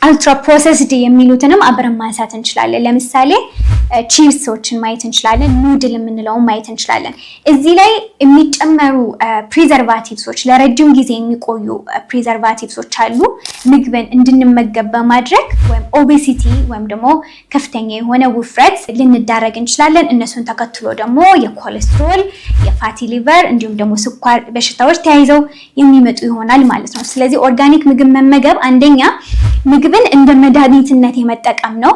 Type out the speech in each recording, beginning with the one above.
አልትራ ፕሮሰስድ የሚሉትንም አብረን ማንሳት እንችላለን። ለምሳሌ ቺፕሶችን ማየት እንችላለን፣ ኑድል የምንለውን ማየት እንችላለን። እዚህ ላይ የሚጨመሩ ፕሪዘርቫቲቭሶች ለረጅም ጊዜ የሚቆዩ ፕሪዘርቫቲቭሶች አሉ። ምግብን እንድንመገብ በማድረግ ወይም ኦቤሲቲ ወይም ደግሞ ከፍተኛ የሆነ ውፍረት ልንዳረግ እንችላለን። እነሱን ተከትሎ ደግሞ የኮሌስትሮል፣ የፋቲ ሊቨር እንዲሁም ደግሞ ስኳር በሽታዎች ተያይዘው የሚመጡ ይሆናል ማለት ነው። ስለዚህ ኦርጋኒክ ምግብ መመገብ አንደኛ ምግብን እንደ መድኃኒትነት የመጠቀም ነው።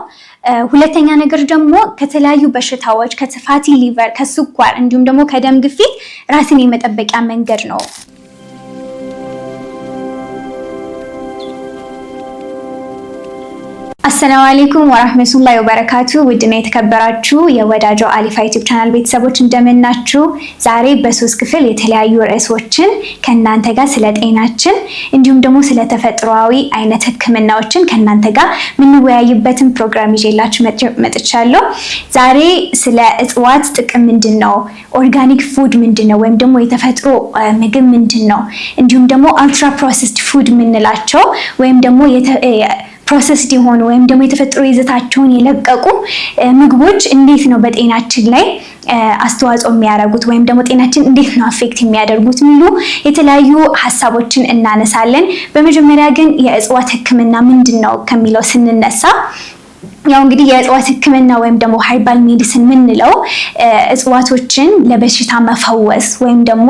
ሁለተኛ ነገር ደግሞ ከተለያዩ በሽታዎች ከፋቲ ሊቨር፣ ከስኳር እንዲሁም ደግሞ ከደም ግፊት ራስን የመጠበቂያ መንገድ ነው። አሰላሙ አለይኩም ወራህመቱላሂ ወበረካቱ። ውድና የተከበራችሁ የወዳጆ አሊፋ ዩቲዩብ ቻናል ቤተሰቦች እንደምናችሁ። ዛሬ በሶስት ክፍል የተለያዩ ርዕሶችን ከእናንተ ጋር ስለ ጤናችን እንዲሁም ደግሞ ስለ ተፈጥሯዊ አይነት ህክምናዎችን ከእናንተ ጋር የምንወያይበትን ፕሮግራም ይዤላችሁ መጥቻለሁ። ዛሬ ስለ እጽዋት ጥቅም ምንድነው፣ ኦርጋኒክ ፉድ ምንድነው ወይም ደግሞ የተፈጥሮ ምግብ ምንድነው፣ እንዲሁም ደግሞ አልትራ ፕሮሰስድ ፉድ የምንላቸው ወይም ደግሞ ፕሮሰስድ የሆኑ ወይም ደግሞ የተፈጥሮ ይዘታቸውን የለቀቁ ምግቦች እንዴት ነው በጤናችን ላይ አስተዋጽኦ የሚያደርጉት ወይም ደግሞ ጤናችን እንዴት ነው አፌክት የሚያደርጉት የሚሉ የተለያዩ ሀሳቦችን እናነሳለን። በመጀመሪያ ግን የእጽዋት ህክምና ምንድነው ከሚለው ስንነሳ ያው እንግዲህ የእጽዋት ህክምና ወይም ደግሞ ሃርባል ሜዲሲን ምንለው እጽዋቶችን ለበሽታ መፈወስ ወይም ደግሞ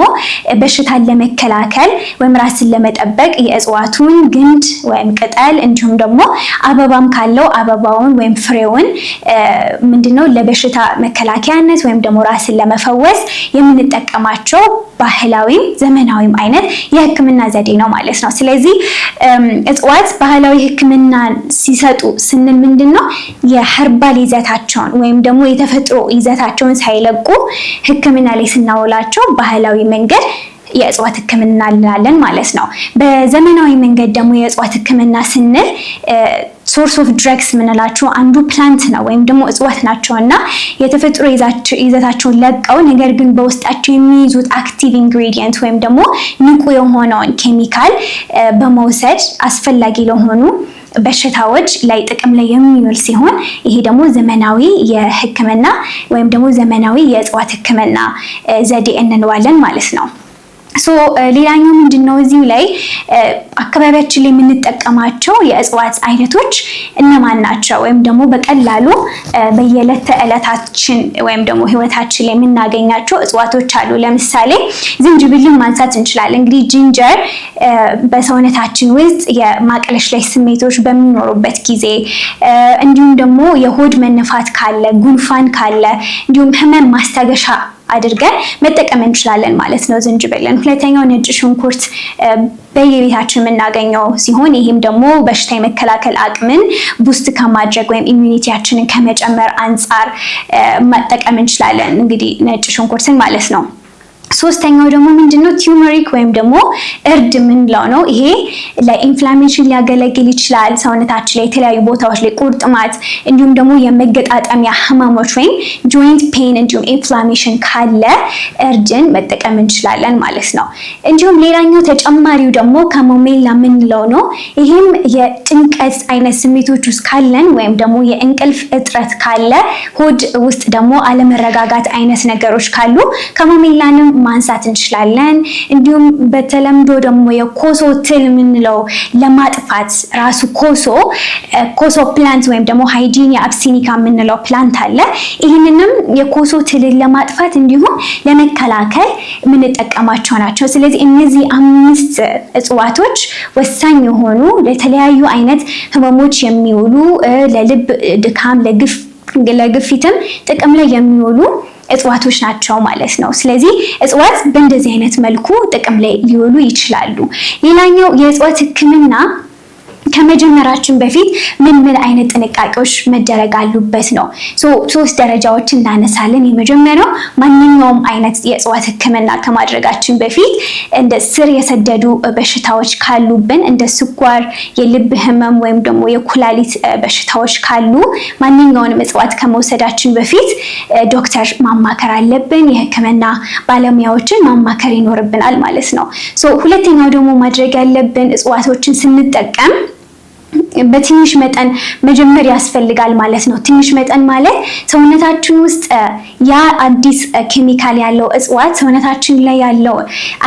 በሽታን ለመከላከል ወይም ራስን ለመጠበቅ የእጽዋቱን ግንድ ወይም ቅጠል እንዲሁም ደግሞ አበባም ካለው አበባውን ወይም ፍሬውን ምንድነው ለበሽታ መከላከያነት ወይም ደግሞ ራስን ለመፈወስ የምንጠቀማቸው ባህላዊም ዘመናዊም አይነት የህክምና ዘዴ ነው ማለት ነው። ስለዚህ እጽዋት ባህላዊ ህክምና ሲሰጡ ስንል ምንድነው የኸርባል ይዘታቸውን ወይም ደግሞ የተፈጥሮ ይዘታቸውን ሳይለቁ ህክምና ላይ ስናውላቸው ባህላዊ መንገድ የእጽዋት ህክምና እንላለን ማለት ነው። በዘመናዊ መንገድ ደግሞ የእጽዋት ህክምና ስንል ሶርስ ኦፍ ድረግስ ምንላቸው አንዱ ፕላንት ነው ወይም ደግሞ እጽዋት ናቸውና የተፈጥሮ ይዘታቸውን ለቀው ነገር ግን በውስጣቸው የሚይዙት አክቲቭ ኢንግሪዲየንት ወይም ደግሞ ንቁ የሆነውን ኬሚካል በመውሰድ አስፈላጊ ለሆኑ በሽታዎች ላይ ጥቅም ላይ የሚውል ሲሆን ይሄ ደግሞ ዘመናዊ የህክምና ወይም ደግሞ ዘመናዊ የእጽዋት ህክምና ዘዴ እንለዋለን ማለት ነው። ሌላኛው ምንድነው እዚሁ ላይ አካባቢያችን ላይ የምንጠቀማቸው የእጽዋት አይነቶች እነማን ናቸው ወይም ደግሞ በቀላሉ በየዕለት ተዕለታችን ወይም ደግሞ ህይወታችን ላይ የምናገኛቸው እጽዋቶች አሉ። ለምሳሌ ዝንጅብልን ማንሳት እንችላለን። እንግዲህ ጂንጀር በሰውነታችን ውስጥ የማቅለሽለሽ ስሜቶች በሚኖሩበት ጊዜ እንዲሁም ደግሞ የሆድ መነፋት ካለ፣ ጉንፋን ካለ እንዲሁም ህመም ማስታገሻ አድርገን መጠቀም እንችላለን ማለት ነው ዝንጅብልን። ሁለተኛው ነጭ ሽንኩርት በየቤታችን የምናገኘው ሲሆን ይህም ደግሞ በሽታ የመከላከል አቅምን ቡስት ከማድረግ ወይም ኢሚዩኒቲያችንን ከመጨመር አንጻር መጠቀም እንችላለን እንግዲህ ነጭ ሽንኩርትን ማለት ነው። ሶስተኛው ደግሞ ምንድነው ቲዩመሪክ ወይም ደግሞ እርድ ምንለው ነው። ይሄ ለኢንፍላሜሽን ሊያገለግል ይችላል። ሰውነታችን ላይ የተለያዩ ቦታዎች ላይ ቁርጥማት እንዲሁም ደግሞ የመገጣጠሚያ ህመሞች ወይም ጆይንት ፔን እንዲሁም ኢንፍላሜሽን ካለ እርድን መጠቀም እንችላለን ማለት ነው። እንዲሁም ሌላኛው ተጨማሪው ደግሞ ካሞሜላ ምንለው ነው። ይሄም የጭንቀት አይነት ስሜቶች ውስጥ ካለን ወይም ደግሞ የእንቅልፍ እጥረት ካለ፣ ሆድ ውስጥ ደግሞ አለመረጋጋት አይነት ነገሮች ካሉ ካሞሜላንም ማንሳት እንችላለን። እንዲሁም በተለምዶ ደግሞ የኮሶ ትል ምንለው ለማጥፋት ራሱ ኮሶ ፕላንት ወይም ደግሞ ሃይጂኒያ አብሲኒካ ምንለው ፕላንት አለ። ይህንንም የኮሶ ትልን ለማጥፋት እንዲሁም ለመከላከል የምንጠቀማቸው ናቸው። ስለዚህ እነዚህ 5 እጽዋቶች ወሳኝ የሆኑ ለተለያዩ አይነት ህመሞች የሚውሉ ለልብ ድካም፣ ለግፊትም ጥቅም ላይ የሚውሉ እጽዋቶች ናቸው ማለት ነው። ስለዚህ እጽዋት በእንደዚህ አይነት መልኩ ጥቅም ላይ ሊውሉ ይችላሉ። ሌላኛው የእጽዋት ህክምና ከመጀመራችን በፊት ምን አይነት ጥንቃቄዎች መደረግ አሉበት ነው። ሶስት ደረጃዎች እናነሳለን። የመጀመሪያው ማንኛውም አይነት የእጽዋት ህክምና ከማድረጋችን በፊት እንደ ስር የሰደዱ በሽታዎች ካሉብን እንደ ስኳር፣ የልብ ህመም ወይም ደግሞ የኩላሊት በሽታዎች ካሉ ማንኛውንም እጽዋት ከመውሰዳችን በፊት ዶክተር ማማከር አለብን። የህክምና ባለሙያዎችን ማማከር ይኖርብናል ማለት ነው። ሁለተኛው ደግሞ ማድረግ ያለብን እጽዋቶችን ስንጠቀም በትንሽ መጠን መጀመር ያስፈልጋል ማለት ነው። ትንሽ መጠን ማለት ሰውነታችን ውስጥ ያ አዲስ ኬሚካል ያለው እጽዋት ሰውነታችን ላይ ያለው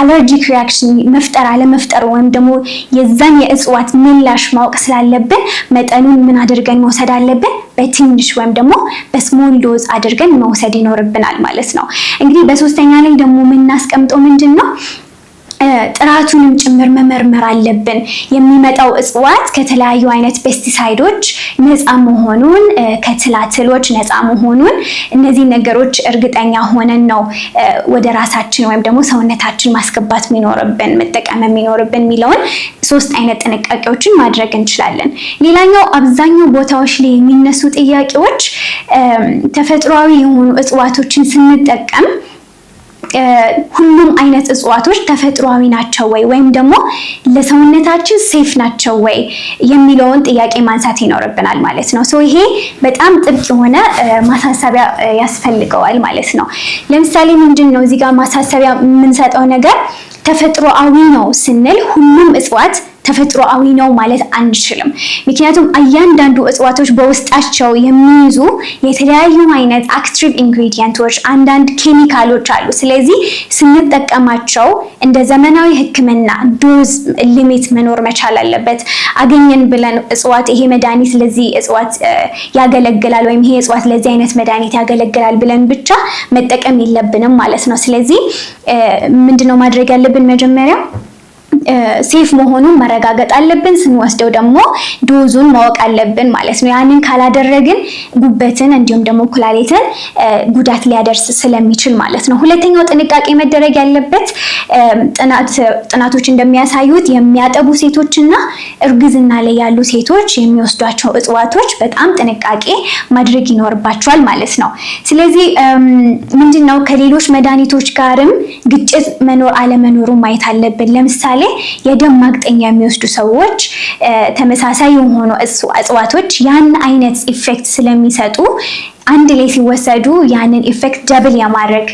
አለርጂክ ሪአክሽን መፍጠር አለመፍጠር ወይም ደግሞ የዛን የእጽዋት ምላሽ ማወቅ ስላለብን መጠኑን ምን አድርገን መውሰድ አለብን? በትንሽ ወይም ደግሞ በስሞል ዶዝ አድርገን መውሰድ ይኖርብናል ማለት ነው። እንግዲህ በሶስተኛ ላይ ደግሞ የምናስቀምጠው ምንድን ነው? ጥራቱንም ጭምር መመርመር አለብን። የሚመጣው እጽዋት ከተለያዩ አይነት ፔስቲሳይዶች ነፃ መሆኑን፣ ከትላትሎች ነፃ መሆኑን እነዚህ ነገሮች እርግጠኛ ሆነን ነው ወደ ራሳችን ወይም ደግሞ ሰውነታችን ማስገባት የሚኖርብን መጠቀም የሚኖርብን የሚለውን 3 አይነት ጥንቃቄዎችን ማድረግ እንችላለን። ሌላኛው አብዛኛው ቦታዎች ላይ የሚነሱ ጥያቄዎች ተፈጥሯዊ የሆኑ እጽዋቶችን ስንጠቀም ሁሉም አይነት እጽዋቶች ተፈጥሯዊ ናቸው ወይ ወይም ደግሞ ለሰውነታችን ሴፍ ናቸው ወይ የሚለውን ጥያቄ ማንሳት ይኖርብናል ማለት ነው። ይሄ በጣም ጥብቅ የሆነ ማሳሰቢያ ያስፈልገዋል ማለት ነው። ለምሳሌ ምንድነው እዚህ ጋር ማሳሰቢያ የምንሰጠው ነገር ተፈጥሯዊ ነው ስንል ሁሉም እጽዋት ተፈጥሯዊ ነው ማለት አንችልም። ምክንያቱም እያንዳንዱ እጽዋቶች በውስጣቸው የሚይዙ የተለያዩ አይነት አክቲቭ ኢንግሪዲየንቶች አንዳንድ ኬሚካሎች አሉ። ስለዚህ ስንጠቀማቸው እንደ ዘመናዊ ሕክምና ዶዝ ሊሚት መኖር መቻል አለበት። አገኘን ብለን እጽዋት ይሄ መድኃኒት ለዚህ እጽዋት ያገለግላል ወይም ይሄ እጽዋት ለዚህ አይነት መድኃኒት ያገለግላል ብለን ብቻ መጠቀም የለብንም ማለት ነው። ስለዚህ ምንድነው ማድረግ ያለብን? መጀመሪያ ሴፍ መሆኑን መረጋገጥ አለብን። ስንወስደው ደግሞ ዶዙን ማወቅ አለብን ማለት ነው። ያንን ካላደረግን ጉበትን እንዲሁም ደግሞ ኩላሊትን ጉዳት ሊያደርስ ስለሚችል ማለት ነው። ሁለተኛው ጥንቃቄ መደረግ ያለበት ጥናቶች እንደሚያሳዩት የሚያጠቡ ሴቶችና እርግዝና ላይ ያሉ ሴቶች የሚወስዷቸው እጽዋቶች በጣም ጥንቃቄ ማድረግ ይኖርባቸዋል ማለት ነው። ስለዚህ ምንድነው ከሌሎች መድኃኒቶች ጋርም ግጭት መኖር አለመኖሩ ማየት አለብን። ለምሳሌ የደም ማቅጠኛ የሚወስዱ ሰዎች ተመሳሳይ የሆኑ እጽዋቶች ያን አይነት ኢፌክት ስለሚሰጡ አንድ ላይ ሲወሰዱ ያንን ኢፌክት ደብል የማድረግ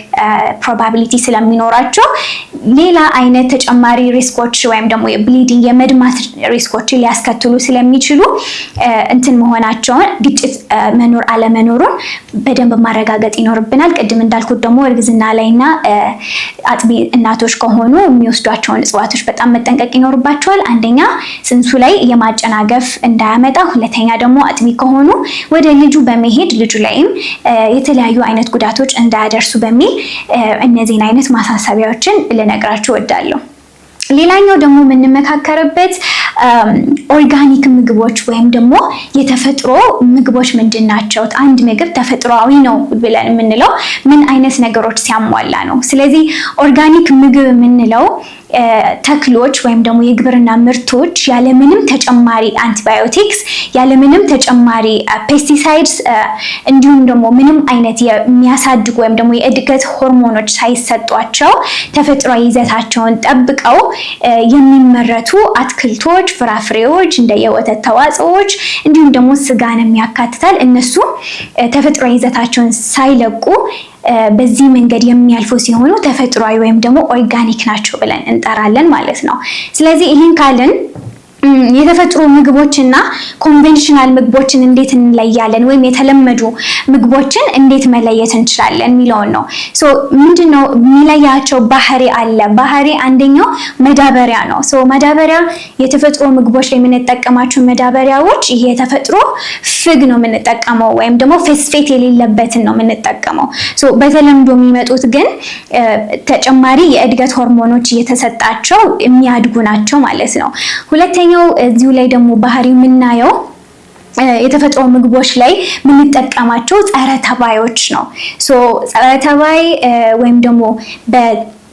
ፕሮባቢሊቲ ስለሚኖራቸው ሌላ አይነት ተጨማሪ ሪስኮች ወይም ደግሞ የብሊዲንግ የመድማት ሪስኮች ሊያስከትሉ ስለሚችሉ እንትን መሆናቸውን ግጭት መኖር አለመኖሩን በደንብ ማረጋገጥ ይኖርብናል። ቅድም እንዳልኩት ደግሞ እርግዝና ላይና አጥቢ እናቶች ከሆኑ የሚወስዷቸውን እጽዋቶች በጣም መጠንቀቅ ይኖርባቸዋል። አንደኛ ጽንሱ ላይ የማጨናገፍ እንዳያመጣ፣ ሁለተኛ ደግሞ አጥቢ ከሆኑ ወደ ልጁ በመሄድ ልጁ ላይ የተለያዩ አይነት ጉዳቶች እንዳያደርሱ በሚል እነዚህን አይነት ማሳሰቢያዎችን ልነግራችሁ እወዳለሁ። ሌላኛው ደግሞ የምንመካከርበት ኦርጋኒክ ምግቦች ወይም ደግሞ የተፈጥሮ ምግቦች ምንድን ናቸው? አንድ ምግብ ተፈጥሯዊ ነው ብለን የምንለው ምን አይነት ነገሮች ሲያሟላ ነው? ስለዚህ ኦርጋኒክ ምግብ የምንለው ተክሎች ወይም ደግሞ የግብርና ምርቶች ያለምንም ተጨማሪ አንቲባዮቲክስ ያለምንም ተጨማሪ ፔስቲሳይድስ እንዲሁም ደግሞ ምንም አይነት የሚያሳድጉ ወይም ደግሞ የእድገት ሆርሞኖች ሳይሰጧቸው ተፈጥሯዊ ይዘታቸውን ጠብቀው የሚመረቱ አትክልቶች፣ ፍራፍሬዎች፣ እንደ የወተት ተዋጽኦዎች እንዲሁም ደግሞ ስጋንም ያካትታል። እነሱ ተፈጥሯዊ ይዘታቸውን ሳይለቁ በዚህ መንገድ የሚያልፉ ሲሆኑ ተፈጥሯዊ ወይም ደግሞ ኦርጋኒክ ናቸው ብለን እንጠራለን ማለት ነው። ስለዚህ ይህን ካልን የተፈጥሮ ምግቦችና ኮንቬንሽናል ምግቦችን እንዴት እንለያለን ወይም የተለመዱ ምግቦችን እንዴት መለየት እንችላለን የሚለውን ነው። ምንድነው የሚለያቸው ባህሪ አለ። ባህሪ አንደኛው መዳበሪያ ነው። መዳበሪያ የተፈጥሮ ምግቦች ላይ የምንጠቀማቸው መዳበሪያዎች ይሄ የተፈጥሮ ፍግ ነው የምንጠቀመው ወይም ደግሞ ፎስፌት የሌለበትን ነው የምንጠቀመው። በተለምዶ የሚመጡት ግን ተጨማሪ የእድገት ሆርሞኖች እየተሰጣቸው የሚያድጉ ናቸው ማለት ነው። ሁለተኛው እዚሁ ላይ ደግሞ ባህሪ የምናየው የተፈጥሮ ምግቦች ላይ የምንጠቀማቸው ጸረ ተባዮች ነው። ጸረ ተባይ ወይም ደግሞ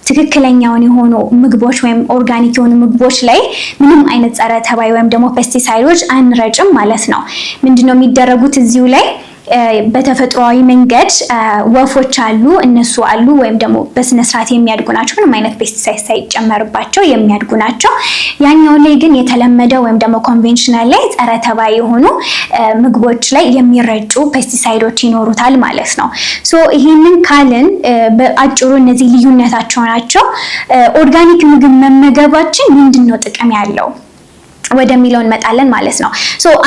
ትክክለኛውን የሆኑ ምግቦች ወይም ኦርጋኒክ የሆኑ ምግቦች ላይ ምንም አይነት ጸረ ተባይ ወይም ደግሞ ፔስቲሳይዶች አንረጭም ማለት ነው። ምንድነው የሚደረጉት እዚሁ ላይ በተፈጥሯዊ መንገድ ወፎች አሉ፣ እነሱ አሉ ወይም ደግሞ በስነ ስርዓት የሚያድጉ ናቸው። ምንም አይነት ፔስቲሳይድ ሳይጨመርባቸው የሚያድጉ ናቸው። ያኛው ላይ ግን የተለመደ ወይም ደግሞ ኮንቬንሽናል ላይ ጸረ ተባይ የሆኑ ምግቦች ላይ የሚረጩ ፔስቲሳይዶች ይኖሩታል ማለት ነው። ይሄንን ካልን በአጭሩ እነዚህ ልዩነታቸው ናቸው። ኦርጋኒክ ምግብ መመገባችን ምንድነው ጥቅም ያለው? ወደሚለው እንመጣለን ማለት ነው።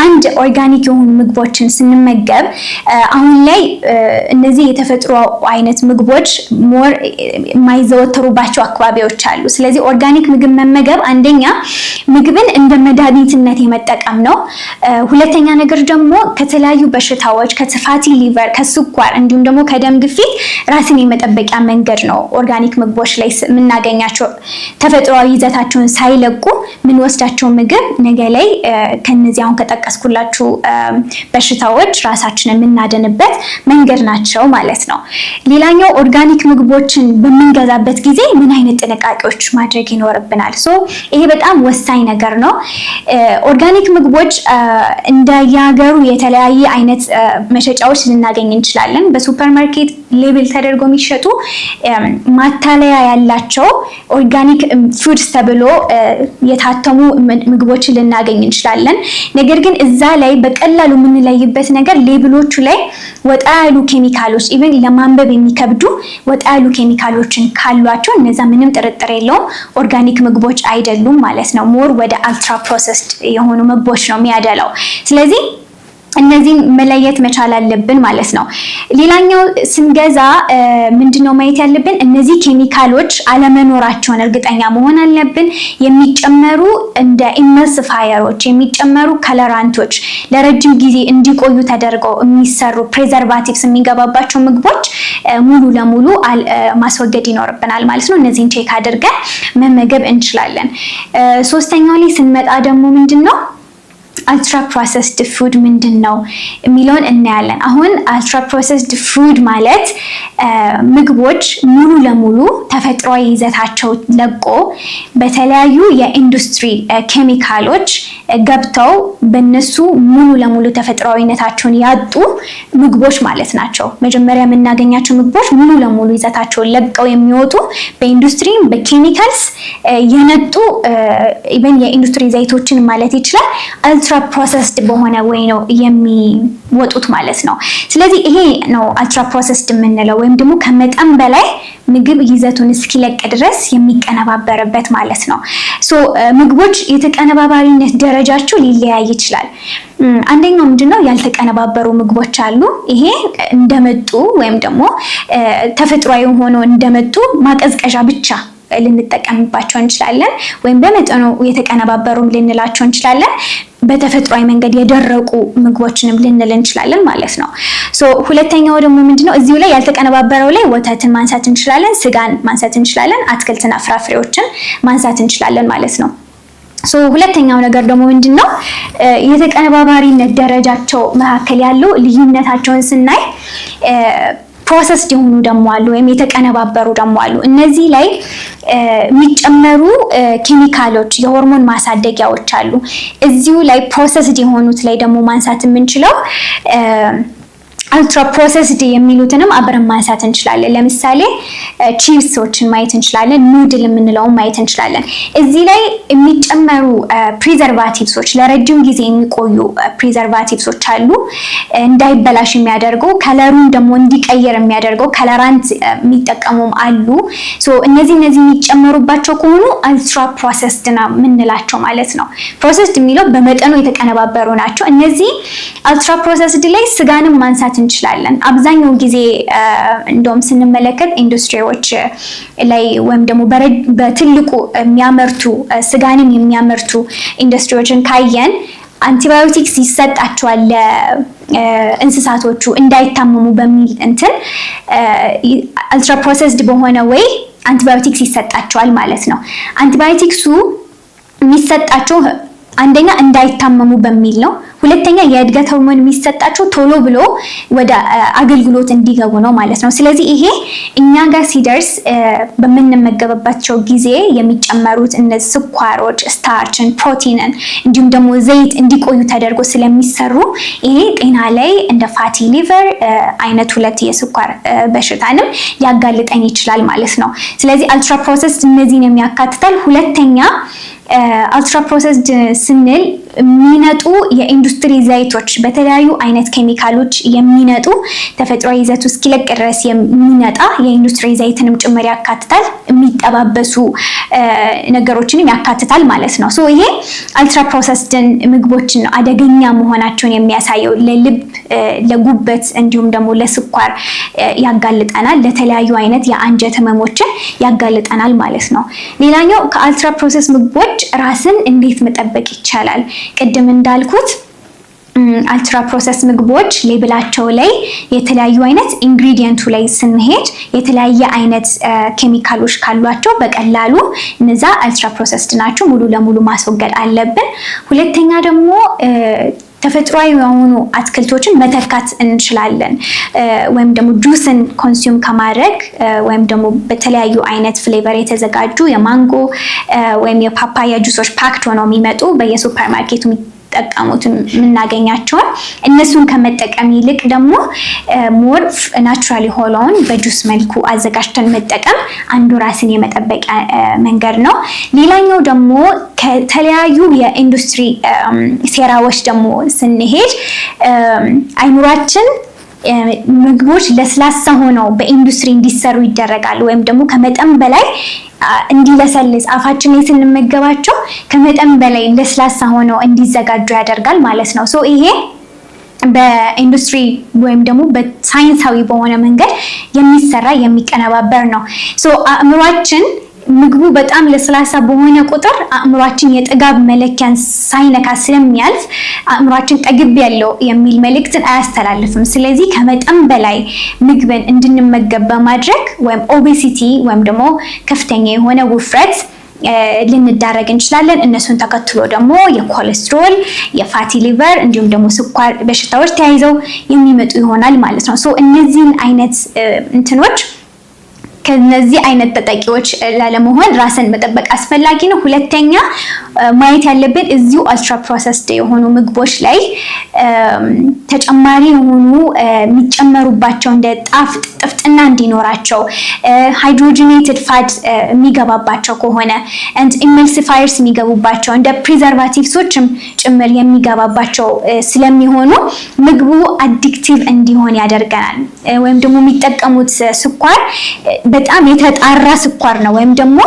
አንድ ኦርጋኒክ የሆኑ ምግቦችን ስንመገብ አሁን ላይ እነዚህ የተፈጥሮ አይነት ምግቦች ሞር የማይዘወተሩባቸው አካባቢዎች አሉ። ስለዚህ ኦርጋኒክ ምግብ መመገብ አንደኛ ምግብን እንደ መድኃኒትነት የመጠቀም ነው። ሁለተኛ ነገር ደግሞ ከተለያዩ በሽታዎች ከፋቲ ሊቨር፣ ከስኳር እንዲሁም ደግሞ ከደም ግፊት ራስን የመጠበቂያ መንገድ ነው። ኦርጋኒክ ምግቦች ላይ የምናገኛቸው ተፈጥሯዊ ይዘታቸውን ሳይለቁ ምን ወስዳቸው ምግብ ነገ ላይ ከነዚህ አሁን ከጠቀስኩላችሁ በሽታዎች ራሳችንን የምናድንበት መንገድ ናቸው ማለት ነው። ሌላኛው ኦርጋኒክ ምግቦችን በምንገዛበት ጊዜ ምን አይነት ጥንቃቄዎች ማድረግ ይኖርብናል? ይሄ በጣም ወሳኝ ነገር ነው። ኦርጋኒክ ምግቦች እንደየሀገሩ የተለያየ አይነት መሸጫዎች ልናገኝ እንችላለን። በሱፐርማርኬት ሌብል ተደርገው የሚሸጡ ማታለያ ያላቸው ኦርጋኒክ ፉድስ ተብሎ የታተሙ ምግቦችን ልናገኝ እንችላለን። ነገር ግን እዛ ላይ በቀላሉ የምንለይበት ነገር ሌብሎቹ ላይ ወጣ ያሉ ኬሚካሎች ኢቭን ለማንበብ የሚከብዱ ወጣ ያሉ ኬሚካሎችን ካሏቸው እነዛ ምንም ጥርጥር የለውም ኦርጋኒክ ምግቦች አይደሉም ማለት ነው። ሞር ወደ አልትራ ፕሮሰስድ የሆኑ ምግቦች ነው የሚያደላው። ስለዚህ እነዚህን መለየት መቻል አለብን ማለት ነው። ሌላኛው ስንገዛ ምንድነው ማየት ያለብን? እነዚህ ኬሚካሎች አለመኖራቸውን እርግጠኛ መሆን አለብን። የሚጨመሩ እንደ ኢመልሲፋየሮች የሚጨመሩ ከለራንቶች ለረጅም ጊዜ እንዲቆዩ ተደርገው የሚሰሩ ፕሬዘርቫቲቭስ የሚገባባቸው ምግቦች ሙሉ ለሙሉ ማስወገድ ይኖርብናል ማለት ነው። እነዚህን ቼክ አድርገን መመገብ እንችላለን። ሶስተኛው ላይ ስንመጣ ደግሞ ምንድነው አልትራ ፕሮሰስድ ፉድ ምንድን ነው የሚለውን እናያለን። አሁን አልትራ ፕሮሰስድ ፉድ ማለት ምግቦች ሙሉ ለሙሉ ተፈጥሯዊ ይዘታቸው ለቆ በተለያዩ የኢንዱስትሪ ኬሚካሎች ገብተው በእነሱ ሙሉ ለሙሉ ተፈጥሯዊነታቸውን ያጡ ምግቦች ማለት ናቸው። መጀመሪያ የምናገኛቸው ምግቦች ሙሉ ለሙሉ ይዘታቸውን ለቀው የሚወጡ በኢንዱስትሪ በኬሚካልስ የነጡ ኢቨን የኢንዱስትሪ ዘይቶችን ማለት ይችላል አልትራ ፕሮሰስድ በሆነ ወይ ነው የሚወጡት ማለት ነው። ስለዚህ ይሄ ነው አልትራ ፕሮሰስድ የምንለው ወይም ደግሞ ከመጠን በላይ ምግብ ይዘቱን እስኪለቅ ድረስ የሚቀነባበርበት ማለት ነው። ምግቦች የተቀነባባሪነት ደረጃቸው ሊለያይ ይችላል። አንደኛው ምንድነው ያልተቀነባበሩ ምግቦች አሉ። ይሄ እንደመጡ ወይም ደግሞ ተፈጥሯዊ ሆኖ እንደመጡ ማቀዝቀዣ ብቻ ልንጠቀምባቸው እንችላለን፣ ወይም በመጠኑ የተቀነባበሩ ልንላቸው እንችላለን። በተፈጥሯዊ መንገድ የደረቁ ምግቦችንም ልንል እንችላለን ማለት ነው። ሁለተኛው ደግሞ ምንድነው እዚሁ ላይ ያልተቀነባበረው ላይ ወተትን ማንሳት እንችላለን፣ ስጋን ማንሳት እንችላለን፣ አትክልትና ፍራፍሬዎችን ማንሳት እንችላለን ማለት ነው። ሁለተኛው ነገር ደግሞ ምንድነው የተቀነባባሪነት ደረጃቸው መካከል ያለው ልዩነታቸውን ስናይ ፕሮሰስድ የሆኑ ደግሞ አሉ ወይም የተቀነባበሩ ደግሞ አሉ። እነዚህ ላይ የሚጨመሩ ኬሚካሎች የሆርሞን ማሳደጊያዎች አሉ። እዚሁ ላይ ፕሮሰስድ የሆኑት ላይ ደግሞ ማንሳት የምንችለው አልትራ ፕሮሰስድ የሚሉትንም አብረን ማንሳት እንችላለን። ለምሳሌ ቺፕሶችን ማየት እንችላለን፣ ኑድል የምንለውን ማየት እንችላለን። እዚህ ላይ የሚጨመሩ ፕሪዘርቫቲቭሶች ለረጅም ጊዜ የሚቆዩ ፕሪዘርቫቲቭሶች አሉ፣ እንዳይበላሽ የሚያደርጉ ከለሩን ደግሞ እንዲቀየር የሚያደርገው ከለራንት የሚጠቀሙም አሉ። እነዚህ የሚጨመሩባቸው ከሆኑ አልትራ ፕሮሰስድ ነው የምንላቸው ማለት ነው። ፕሮሰስድ የሚለው በመጠኑ የተቀነባበሩ ናቸው። እነዚህ አልትራ ፕሮሰስድ ላይ ስጋንም ማንሳት እንችላለን። አብዛኛው ጊዜ እንደውም ስንመለከት ኢንዱስትሪዎች ላይ ወይም ደግሞ በትልቁ የሚያመርቱ ስጋንም የሚያመርቱ ኢንዱስትሪዎችን ካየን አንቲባዮቲክስ ይሰጣቸዋል ለእንስሳቶቹ እንዳይታመሙ በሚል አልትራ ፕሮሰስድ በሆነ ወይ አንቲባዮቲክስ ይሰጣቸዋል ማለት ነው። አንቲባዮቲክሱ የሚሰጣቸው አንደኛ እንዳይታመሙ በሚል ነው። ሁለተኛ የእድገት ሆርሞን የሚሰጣቸው ቶሎ ብሎ ወደ አገልግሎት እንዲገቡ ነው ማለት ነው። ስለዚህ ይሄ እኛ ጋር ሲደርስ በምንመገብባቸው ጊዜ የሚጨመሩት እነዚህ ስኳሮች፣ ስታርችን፣ ፕሮቲንን እንዲሁም ደግሞ ዘይት እንዲቆዩ ተደርጎ ስለሚሰሩ ይሄ ጤና ላይ እንደ ፋቲ ሊቨር አይነት 2 የስኳር በሽታንም ሊያጋልጠን ይችላል ማለት ነው። ስለዚህ አልትራ ፕሮሰስድ እነዚህን የሚያካትታል። ሁለተኛ አልትራ ፕሮሰስድ ስንል የሚነጡ የኢንዱስትሪ ዘይቶች በተለያዩ አይነት ኬሚካሎች የሚነጡ ተፈጥሯዊ ይዘቱ እስኪለቅ ድረስ የሚነጣ የኢንዱስትሪ ዘይትንም ጭምር ያካትታል። የሚጠባበሱ ነገሮችንም ያካትታል ማለት ነው። ሶ ይሄ አልትራ ፕሮሰስድን ምግቦችን አደገኛ መሆናቸውን የሚያሳየው ለልብ፣ ለጉበት እንዲሁም ደግሞ ለስኳር ያጋልጠናል። ለተለያዩ አይነት የአንጀት ህመሞችን ያጋልጠናል ማለት ነው። ሌላኛው ከአልትራ ፕሮሰስ ምግቦች ራስን እንዴት መጠበቅ ይቻላል? ቅድም እንዳልኩት አልትራ ፕሮሰስ ምግቦች ሌብላቸው ላይ የተለያዩ አይነት ኢንግሪዲየንቱ ላይ ስንሄድ የተለያየ አይነት ኬሚካሎች ካሏቸው በቀላሉ እነዛ አልትራ ፕሮሰስድ ናቸው፣ ሙሉ ለሙሉ ማስወገድ አለብን። ሁለተኛ ደግሞ ተፈጥሯዊ የሆኑ አትክልቶችን መተካት እንችላለን። ወይም ደግሞ ጁስን ኮንሱም ከማድረግ ወይም ደግሞ በተለያዩ አይነት ፍሌቨር የተዘጋጁ የማንጎ ወይም የፓፓያ ጁሶች ፓክድ ሆነው የሚመጡ በየሱፐርማርኬቱ የሚጠቀሙትን የምናገኛቸውን እነሱን ከመጠቀም ይልቅ ደግሞ ሞር ናቹራል የሆነውን በጁስ መልኩ አዘጋጅተን መጠቀም አንዱ ራስን የመጠበቂያ መንገድ ነው። ሌላኛው ደግሞ ከተለያዩ የኢንዱስትሪ ሴራዎች ደግሞ ስንሄድ አይኑራችን ምግቦች ለስላሳ ሆነው በኢንዱስትሪ እንዲሰሩ ይደረጋል። ወይም ደግሞ ከመጠን በላይ እንዲለሰልስ አፋችን ላይ ስንመገባቸው ከመጠን በላይ ለስላሳ ሆነው እንዲዘጋጁ ያደርጋል ማለት ነው። ሶ ይሄ በኢንዱስትሪ ወይም ደግሞ በሳይንሳዊ በሆነ መንገድ የሚሰራ የሚቀነባበር ነው። ሶ አእምሯችን ምግቡ በጣም ለስላሳ በሆነ ቁጥር አእምሯችን የጥጋብ መለኪያን ሳይነካ ስለሚያልፍ አእምሯችን ጠግብ ያለው የሚል መልእክትን አያስተላልፍም። ስለዚህ ከመጠን በላይ ምግብን እንድንመገብ በማድረግ ወይም ኦቤሲቲ ወይም ደግሞ ከፍተኛ የሆነ ውፍረት ልንዳረግ እንችላለን። እነሱን ተከትሎ ደግሞ የኮሌስትሮል፣ የፋቲ ሊቨር እንዲሁም ደግሞ ስኳር በሽታዎች ተያይዘው የሚመጡ ይሆናል ማለት ነው። ሶ እነዚህን አይነት እንትኖች ከነዚህ አይነት ተጠቂዎች ላለመሆን ራስን መጠበቅ አስፈላጊ ነው። ሁለተኛ ማየት ያለብን እዚሁ አልትራ ፕሮሰስድ የሆኑ ምግቦች ላይ ተጨማሪ የሆኑ የሚጨመሩባቸው እንደ ጥፍጥና እንዲኖራቸው ሃይድሮጂኔትድ ፋት የሚገባባቸው ከሆነ and emulsifiers የሚገቡባቸው እንደ ፕሪዘርቫቲቭሶችም ጭምር የሚገባባቸው ስለሚሆኑ ምግቡ አዲክቲቭ እንዲሆን ያደርገናል። ወይም ደግሞ የሚጠቀሙት ስኳር በጣም የተጣራ ስኳር ነው ወይም ደግሞ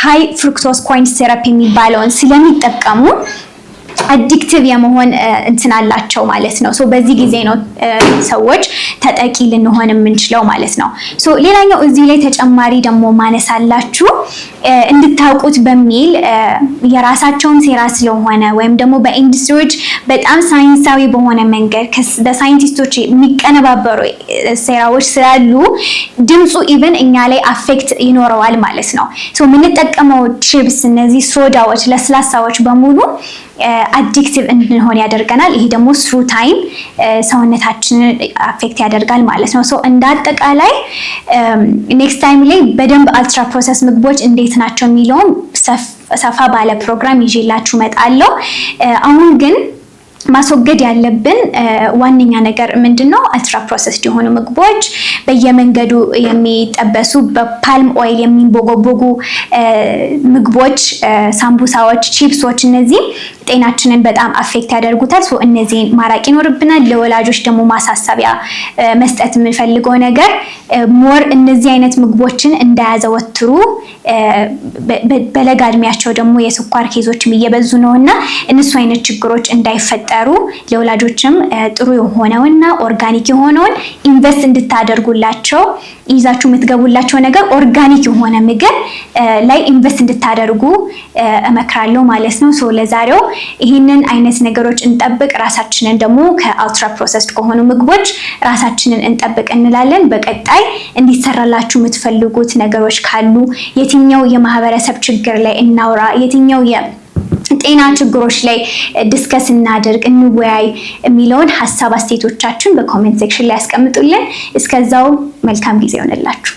ሃይ ፍሩክቶስ ኮርን ሲረፕ የሚባለውን ስለሚጠቀሙ አዲክቲቭ የመሆን እንትን አላቸው ማለት ነው። ሶ በዚህ ጊዜ ነው ሰዎች ተጠቂ ልንሆን የምንችለው ማለት ነው። ሶ ሌላኛው እዚህ ላይ ተጨማሪ ደግሞ ማነሳላችሁ እንድታውቁት በሚል የራሳቸውን ሴራ ስለሆነ ወይም ደግሞ በኢንዱስትሪዎች በጣም ሳይንሳዊ በሆነ መንገድ በሳይንቲስቶች የሚቀነባበሩ ሴራዎች ስላሉ ድምፁ ኢቭን እኛ ላይ አፌክት ይኖረዋል ማለት ነው። ሶ የምንጠቀመው ቺፕስ፣ እነዚህ ሶዳዎች፣ ለስላሳዎች በሙሉ አዲክቲቭ እንድንሆን ያደርገናል። ይሄ ደግሞ ስሩ ታይም ሰውነታችንን አፌክት ያደርጋል ማለት ነው። ሶ እንዳጠቃላይ ኔክስት ታይም ላይ በደንብ አልትራ ፕሮሰስ ምግቦች እንዴት ናቸው የሚለውን ሰፋ ባለ ፕሮግራም ይዤላችሁ እመጣለሁ። አሁን ግን ማስወገድ ያለብን ዋነኛ ነገር ምንድነው? አልትራ ፕሮሰስድ የሆኑ ምግቦች፣ በየመንገዱ የሚጠበሱ በፓልም ኦይል የሚንቦጎቦጉ ምግቦች፣ ሳምቡሳዎች፣ ቺፕሶች እነዚህ ጤናችንን በጣም አፌክት ያደርጉታል። ሶ እነዚህን ማራቅ ይኖርብናል። ለወላጆች ደግሞ ማሳሰቢያ መስጠት የምንፈልገው ነገር ሞር እነዚህ አይነት ምግቦችን እንዳያዘወትሩ፣ በለጋ እድሜያቸው ደግሞ የስኳር ኬዞችም እየበዙ ነውና እነሱ አይነት ችግሮች እንዳይፈጠሩ ለወላጆችም ጥሩ የሆነውና ኦርጋኒክ የሆነውን ኢንቨስት እንድታደርጉላቸው ይዛችሁ የምትገቡላቸው ነገር ኦርጋኒክ የሆነ ምግብ ላይ ኢንቨስት እንድታደርጉ እመክራለሁ ማለት ነው። ሶ ለዛሬው ይህንን አይነት ነገሮች እንጠብቅ፣ ራሳችንን ደግሞ ከአልትራ ፕሮሰስድ ከሆኑ ምግቦች ራሳችንን እንጠብቅ እንላለን። በቀጣይ እንዲሰራላችሁ የምትፈልጉት ነገሮች ካሉ፣ የትኛው የማህበረሰብ ችግር ላይ እናውራ፣ የትኛው ጤና ችግሮች ላይ ዲስከስ እናድርግ፣ እንወያይ የሚለውን ሀሳብ አስተያየቶቻችሁን በኮሜንት ሴክሽን ላይ ያስቀምጡልን። እስከዛው መልካም ጊዜ ይሆንላችሁ።